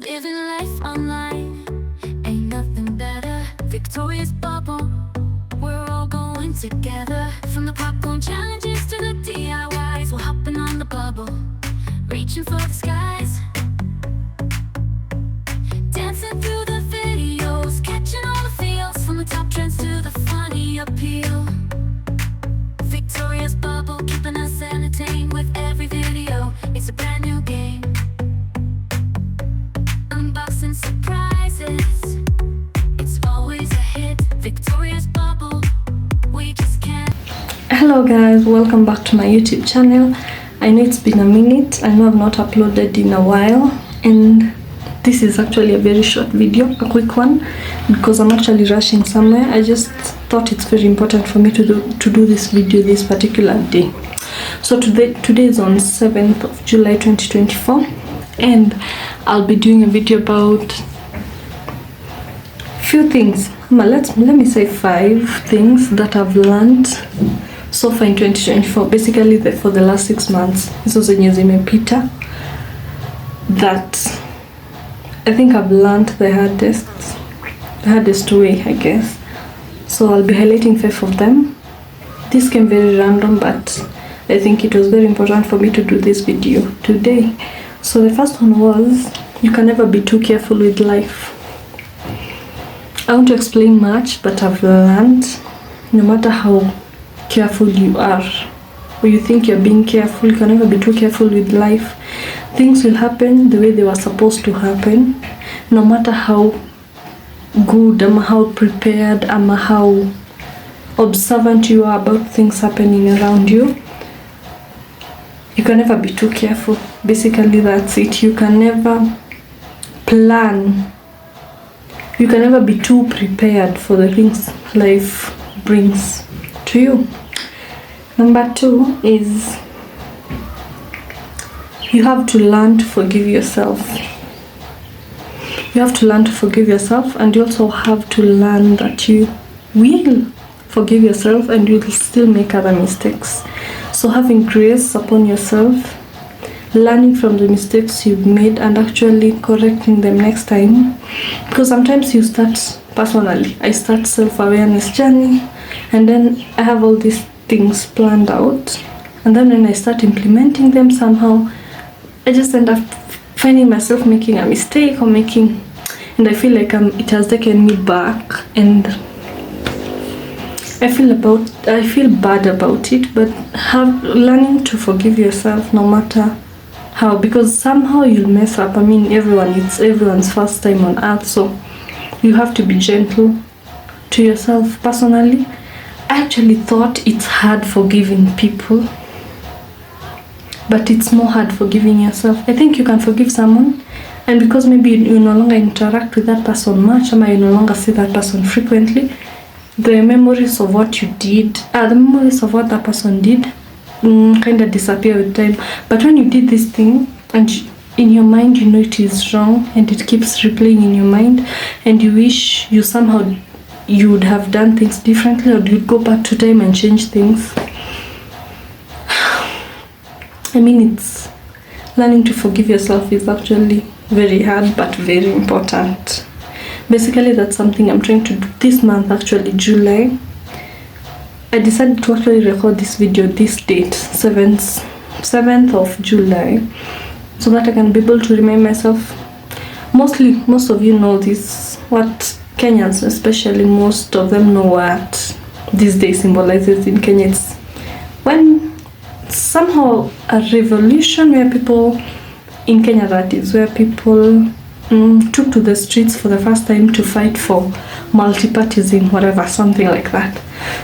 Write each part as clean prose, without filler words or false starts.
Living life online, ain't nothing better. Victoria's bubble, we're all going together. From the popcorn challenges to the DIYs, we're hopping on the bubble, reaching for the skies. Dancing through the videos, catching all the feels. From the top trends to the funny appeal. Victoria's bubble, keeping us entertained with every video. It's a brand new game. Unboxing surprises, it's always a hit. Victoria's bubble, we just can't. Hello guys, welcome back to my YouTube channel. I know it's been a minute. I know I've not uploaded in a while, and this is actually a very short video, a quick one, because I'm actually rushing somewhere. I just thought it's very important for me to do this video this particular day. So today is on 7th of July 2024, and I'll be doing a video about few things. Let me say 5 things that I've learned so far in 2024, basically for the last 6 months. Hizo zenye zimepita that I think I've learned the hardest way, I guess. So I'll be highlighting 5 of them. This came very random, but I think it was very important for me to do this video today. So the first one was, you can never be too careful with life. I won't explain much, but I've learned no matter how careful you are, or you think you're being careful, you can never be too careful with life. Things will happen the way they were supposed to happen, no matter how good, how prepared, how observant you are about things happening around you. You can never be too careful. Basically, that's it. You can never plan. You can never be too prepared for the things life brings to you. Number 2 is, you have to learn to forgive yourself. You have to learn to forgive yourself, and you also have to learn that you will forgive yourself and you will still make other mistakes. So having grace upon yourself, learning from the mistakes you've made and actually correcting them next time. Because sometimes you start, personally, I start self-awareness journey, and then I have all these things planned out, and then when I start implementing them, somehow I just end up finding myself making a mistake and I feel like it has taken me back, and I feel bad about it. But learning to forgive yourself no matter how, because somehow you'll mess up. I mean, it's everyone's first time on earth, so you have to be gentle to yourself. Personally, I actually thought it's hard forgiving people, but it's more hard forgiving yourself. I think you can forgive someone, and because maybe you no longer interact with that person much, or you no longer see that person frequently, the memories of what you did, the memories of what that person did kind of disappear with time. But when you did this thing, and in your mind you know it is wrong, and it keeps replaying in your mind, and you wish you would have done things differently, or you'd go back to time and change things. I mean, it's learning to forgive yourself is actually very hard, but very important. Basically, that's something I'm trying to do this month, actually July. I decided to actually record this video this date, 7th of July, so that I can be able to remind myself. Most of you know this, what Kenyans especially, most of them know what this day symbolizes in Kenya. It's when somehow a revolution where people in Kenya, that is where people took to the streets for the first time to fight for multi-partyism, whatever, something like that.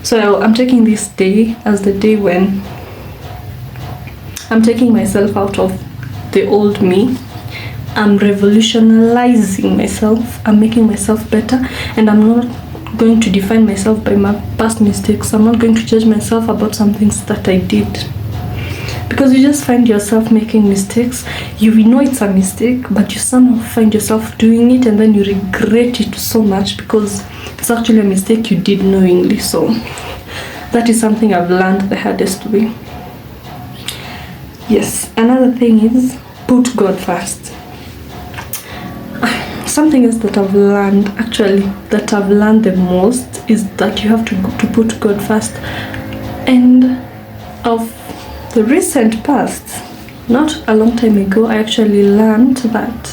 So I'm taking this day as the day when I'm taking myself out of the old me. I'm revolutionizing myself. I'm making myself better, and I'm not going to define myself by my past mistakes. I'm not going to judge myself about some things that I did. Because you just find yourself making mistakes. You know it's a mistake, but you somehow find yourself doing it, and then you regret it so much because it's actually a mistake you did knowingly. So that is something I've learned the hardest way. Yes, another thing is, put God first. something else that I've learned, actually, that I've learned the most, is that you have to put God first. And of the recent past, not a long time ago, I actually learned that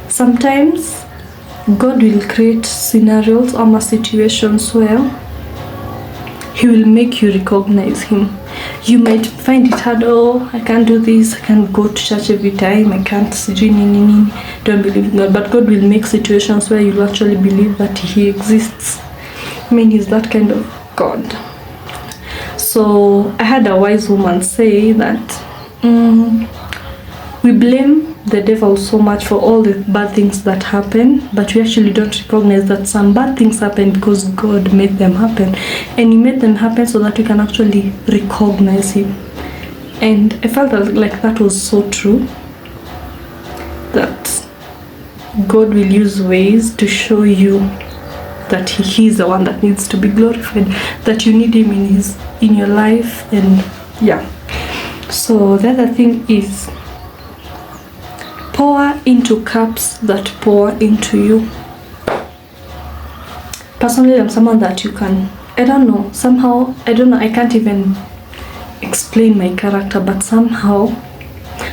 sometimes God will create scenarios or situations where He will make you recognize Him. You might find it hard, oh, I can't do this, I can't go to church every time, I can't don't believe in God. But God will make situations where you'll actually believe that He exists. I mean, He's that kind of God. So I had a wise woman say that we blame the devil so much for all the bad things that happen, but we actually don't recognize that some bad things happen because God made them happen, and He made them happen so that we can actually recognize Him. And I felt like that was so true, that God will use ways to show you that He is the one that needs to be glorified, that you need Him in your life. And yeah, so the other thing is pour into cups that pour into you. Personally, I'm someone that you can, I can't even explain my character, but somehow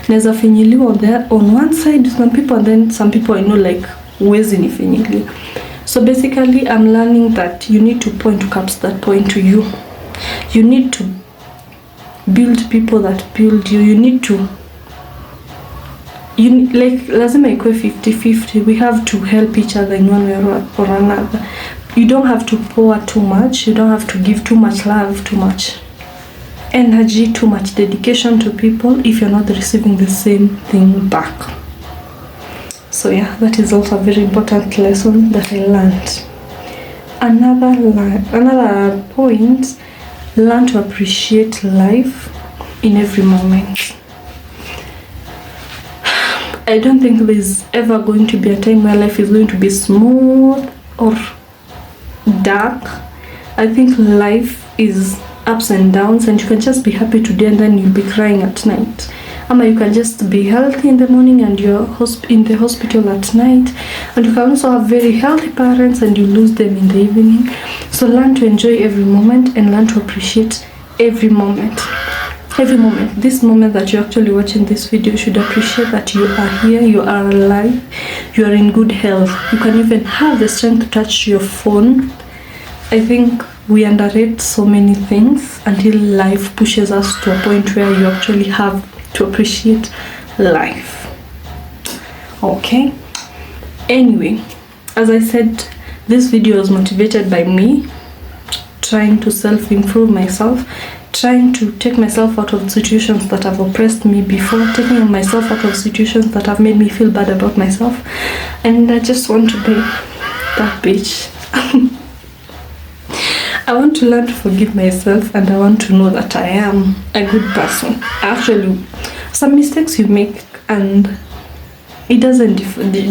naweza finyiliwa on one side with some people, and then some people I know like huwezi nifinyilia. So basically I'm learning that you need to pour into cups that pour into you. You need to build people that build you. You need to lazima ikuwe 50-50. We have to help each other in one way or another. You don't have to pour too much. You don't have to give too much love, too much energy, too much dedication to people if you're not receiving the same thing back. So yeah, that is also a very important lesson that I learned. Another point, learn to appreciate life in every moment. I don't think there's ever going to be a time where life is going to be smooth or dark. I think life is ups and downs, and you can just be happy today and then you'll be crying at night. Ama you can just be healthy in the morning and you're in the hospital at night. And you can also have very healthy parents and you lose them in the evening. So learn to enjoy every moment and learn to appreciate every moment. Every moment. This moment that you're actually watching this video, you should appreciate that you are here, you are alive, you are in good health. You can even have the strength to touch your phone. I think we underrate so many things until life pushes us to a point where you actually have to appreciate life. Okay, anyway, as I said, this video was motivated by me trying to self-improve myself, trying to take myself out of situations that have oppressed me before, taking myself out of situations that have made me feel bad about myself. And I just want to be that bitch. I want to learn to forgive myself, and I want to know that I am a good person. Actually, some mistakes you make, and it doesn't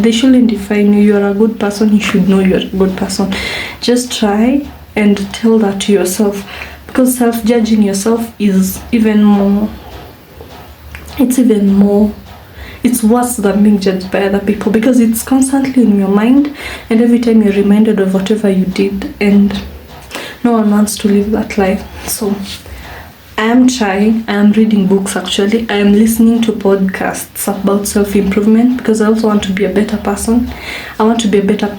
they shouldn't define you. You're a good person, you should know you're a good person. Just try and tell that to yourself, because self-judging yourself is even more, it's worse than being judged by other people, because it's constantly in your mind, and every time you're reminded of whatever you did, and no one wants to live that life. So I am trying. I am reading books, actually. I am listening to podcasts about self-improvement, because I also want to be a better person. I want to be a better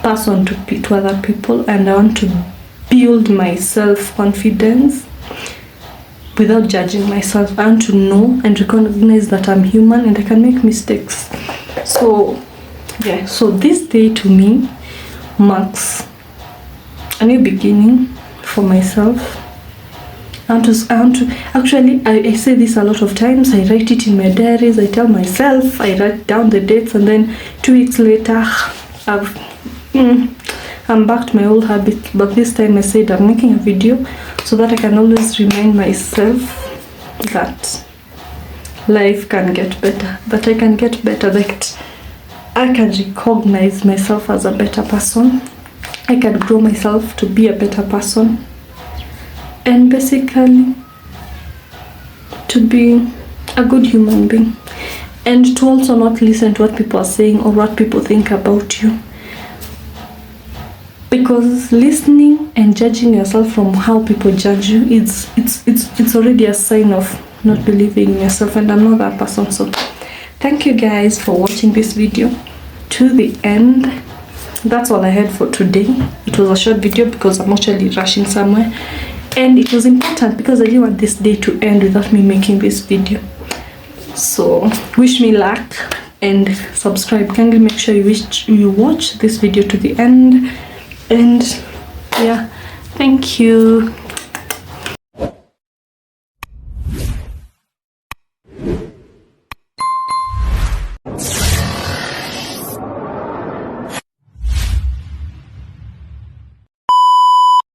person to other people, and I want to build my self-confidence without judging myself. I want to know and recognize that I'm human and I can make mistakes. So yeah, so this day to me marks a new beginning for myself. I want to actually, I say this a lot of times. I write it in my diaries. I tell myself, I write down the dates, and then 2 weeks later I'm back to my old habit. But this time I said I'm making a video so that I can always remind myself that life can get better, that I can get better, that I can recognize myself as a better person. I can grow myself to be a better person, and basically to be a good human being. and to also not listen to what people are saying or what people think about you, because listening and judging yourself from how people judge you, it's already a sign of not believing in yourself, and I'm not that person. So thank you guys for watching this video to the end. That's all I had for today. It was a short video because I'm actually rushing somewhere, and it was important because I didn't want this day to end without me making this video. So wish me luck and subscribe. Kindly make sure you watch this video to the end. And yeah, thank you.